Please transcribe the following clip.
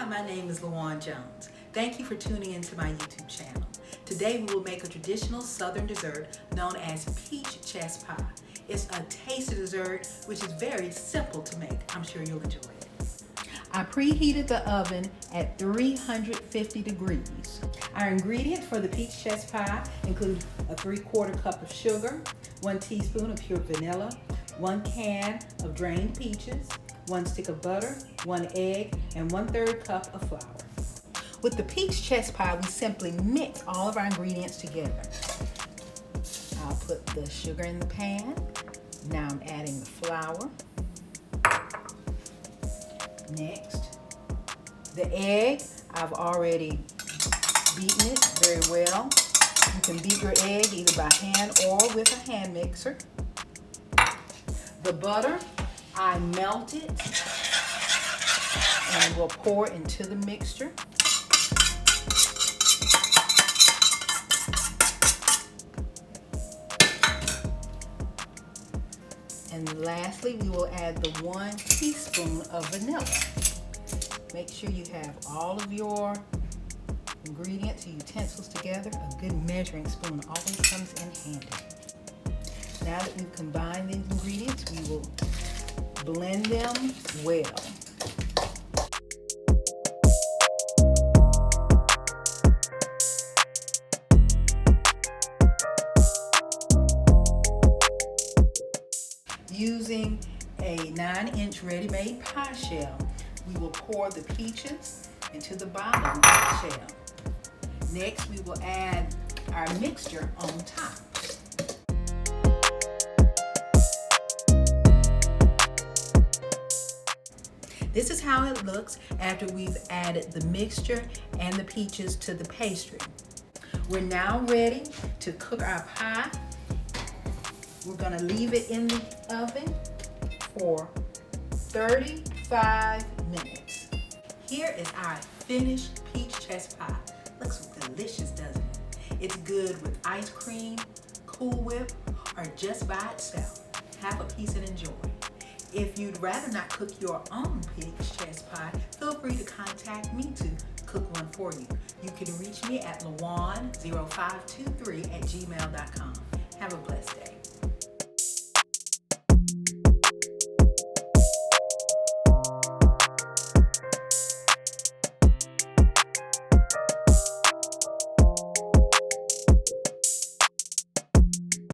Hi, my name is LaJuan Jones. Thank you for tuning into my YouTube channel. Today we will make a traditional southern dessert known as peach chess pie. It's a tasty dessert which is very simple to make. I'm sure you'll enjoy it. I preheated the oven at 350 degrees. Our ingredients for the peach chess pie include a 3/4 cup of sugar, 1 teaspoon of pure vanilla, 1 can of drained peaches, 1 stick of butter, 1 egg, and 1/3 cup of flour. With the peach chess pie, we simply mix all of our ingredients together. I'll put the sugar in the pan. Now I'm adding the flour. Next, the egg. I've already beaten it very well. You can beat your egg either by hand or with a hand mixer. The butter, I melted and will pour into the mixture. And lastly, we will add the 1 teaspoon of vanilla. Make sure you have all of your ingredients and utensils together. A good measuring spoon always comes in handy. Now that we've combined these ingredients, we will blend them well. Using a 9-inch ready-made pie shell, we will pour the peaches into the bottom of the shell. Next, we will add our mixture on top. This is how it looks after we've added the mixture and the peaches to the pastry. We're now ready to cook our pie. We're going to leave it in the oven for 35 minutes. Here is our finished peach chess pie. Looks delicious, doesn't it? It's good with ice cream, Cool Whip, or just by itself. Have a piece and enjoy. If you'd rather not cook your own peach chess pie, feel free to contact me to cook one for you. You can reach me at LaJuan0523@gmail.com.